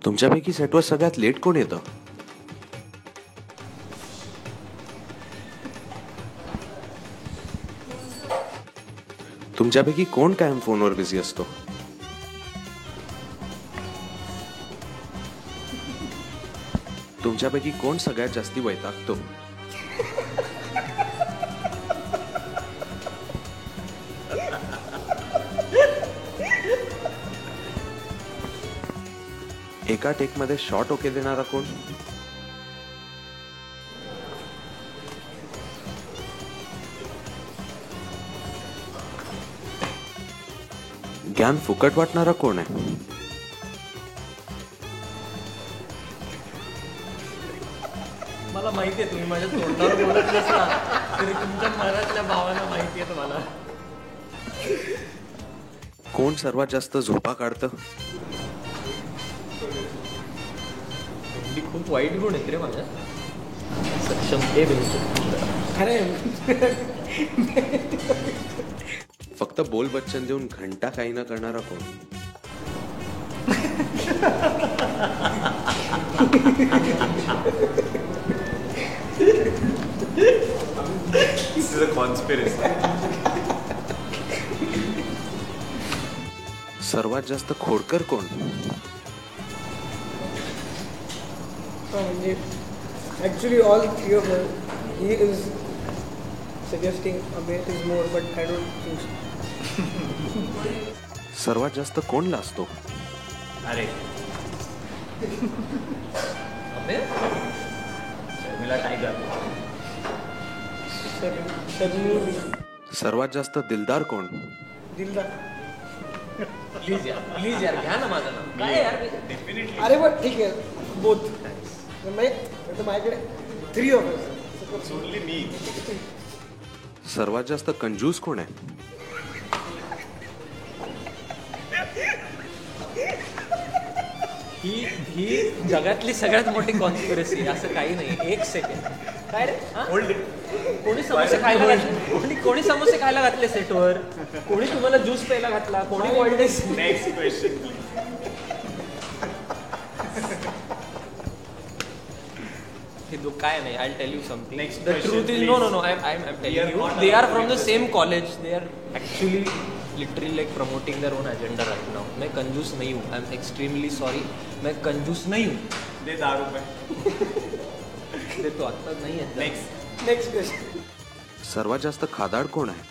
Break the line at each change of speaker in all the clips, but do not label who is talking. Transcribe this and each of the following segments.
तुमच्यापैकी सेटवर सगळ्यात लेट कोण येतं? तुमच्यापैकी कोण कायम फोनवर बिझी असतो? तुमच्यापैकी कोण सगळ्यात जास्ती वैतागतो? एका टेक मध्ये शॉर्ट ओके देणारा कोण? ज्ञान फुकट वाटणारा कोण आहे?
मला माहिती आहे तुम्ही माझ्या तोंडावर बोलत नसला तरी तुमच्या मनातल्या भावना माहिती आहेत मला.
कोण सर्वात जास्त झोपा काढतं?
खूप वाईट गुण आहेत रे माझ्या. सक्षम हे
अरे
फक्त बोल बच्चन देऊन घंटा काही न करणारा कोण? सर्वात जास्त खोडकर कोण?
म्हणजे actually all three of he is suggesting Amit is more but I don't think so.
सर्वात जास्त कोण लाजतो?
अरे शर्मिला टायगर.
सर्वात जास्त दिलदार कोण?
दिलदार.
प्लीज यार घ्या ना माझं नाव. काय यार डेफिनेटली.
अरे बट ठीक आहे बोथ माझ्याकडे थ्री ऑफ
सोडली मी.
सर्वात जास्त कंजूस कोण आहे?
ही जगातली सगळ्यात मोठी कॉन्स्पिरसी. असं काही नाही. एक सेकंड. काय रे कोणी समोसे खायला घातले? कोणी समोसे खायला घातले सेटवर? कोणी तुम्हाला ज्यूस प्यायला घातला? कोणी बॉल्डेस?
Next question.
काय नाही. I tell you something. The truth is no I am telling you they are from the same college. They are actually literally like promoting their own agenda right now. मैं कंजूस नहीं हूँ. I am extremely sorry. मैं कंजूस नहीं हूँ.
दे 10 रुपये.
ते तो आता नाही आहे.
Next question.
सर्वात जास्त खादाड कोण आहे?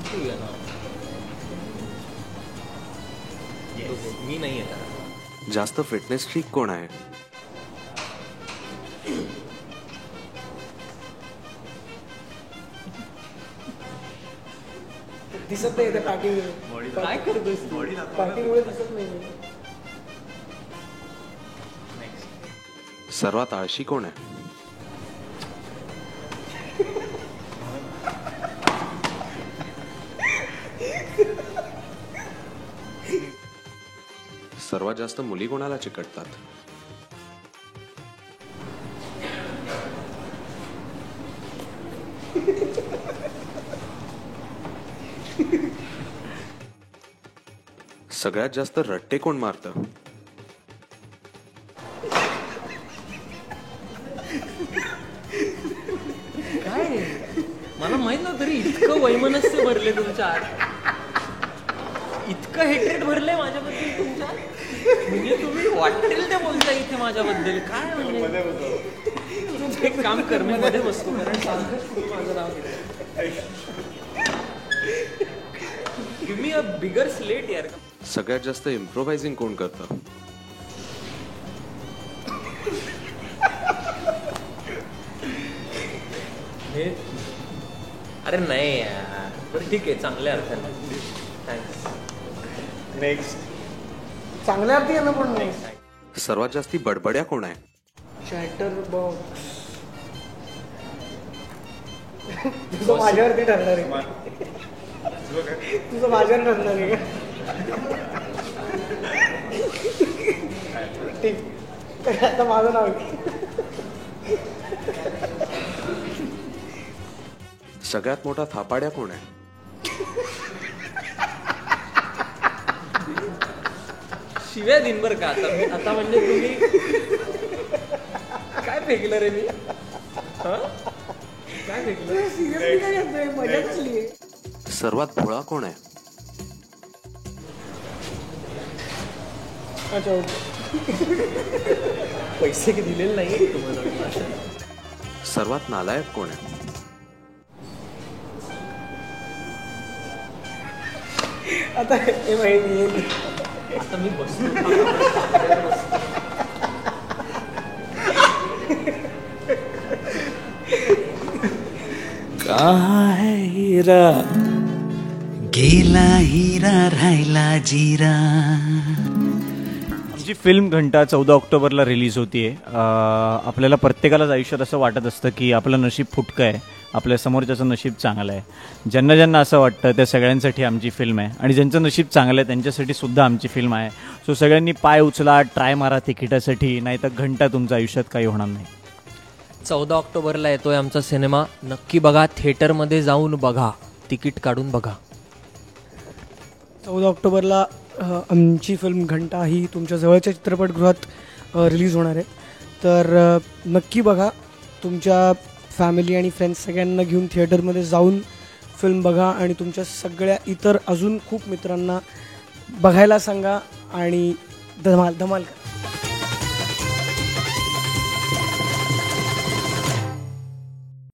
ठीक आहे ना. मी नाही आहे.
जास्त फिटनेस फ्रीक कोण आहे?
दिसत नाही पॅकिंग.
काय करतोस तू?
पॅकिंगमुळे दिसत नाही.
सर्वात आळशी कोण आहे? सर्वात जास्त मुली कोणाला चिकटतात? सगळ्यात जास्त रट्टे कोण मारतं?
काय मला माहित नव्हतं तरी इतकं वैमनस्य भरले तुमच्या आत. इतकं हेट्रेट भरलंय माझ्याबद्दल तुमच्या. म्हणजे तुम्ही वाटेल ते बोलता इथे माझ्याबद्दल. काय म्हणजे एक काम कर मी मध्ये बसतो कारण सारखं माझं नाव गिव्ह मी अ बिगर स्लेट यार.
सगळ्यात जास्त इम्प्रोव्हायझिंग कोण करतं?
अरे नाही यार. पण ठीक आहे चांगल्या अर्थाने. थँक्स.
नेक्स्ट.
चांगल्या अर्थी आहे ना पण नाही.
सर्वात जास्ती बडबड्या कोण आहे?
Chatter box. तुझं माझ्यावरती ठरणार आहे. तुझं माझ्यावर ठरणार आहे का? ठीक. आता माझं नाव
सगळ्यात मोठा थापाड्या कोण आहे?
शिव्या दिन बरं का आता म्हणजे तुम्ही काय फेकलं रे मी काय फेकलं
सिरियसली काय करतोय मजा केली आहे.
सर्वात भोळा कोण आहे?
अच्छा ओके.
पैसे दिलेले नाही तुम्हाला.
सर्वात नालायक कोण आहे?
आता हे माहिती आहे.
आता मी बसतो
कहाँ है हीरा गेला हीरा राहिला जीरा. आमची फिल्म घंटा 14 ऑक्टोबरला रिलीज होतीये. आपल्याला प्रत्येकालाच आयुष्यात असं वाटत असतं की आपलं नशीब फुटकं आहे, आपल्या समोरच्याचं नशीब चांगलं आहे. ज्यांना ज्यांना असं वाटतं त्या सगळ्यांसाठी आमची फिल्म आहे आणि ज्यांचं नशीब चांगलं आहे त्यांच्यासाठी सुद्धा आमची फिल्म आहे. सो सगळ्यांनी पाय उचला, ट्राय मारा तिकिटासाठी, नाही तर घंटा तुमच्या आयुष्यात काही होणार नाही.
14 ऑक्टोबरला येतोय आमचा सिनेमा. नक्की बघा, थिएटरमध्ये जाऊन बघा, तिकीट काढून बघा.
14 ऑक्टोबरला आमची फिल्म घंटा ही तुमच्या जवळच्या चित्रपटगृहात रिलीज होणार आहे. तर नक्की बघा, तुमच्या फॅमिली आणि फ्रेंड्स सगळ्यांना घेऊन थिएटरमध्ये जाऊन फिल्म बघा आणि तुमच्या सगळ्या इतर अजून खूप मित्रांना बघायला सांगा आणि धमाल करा.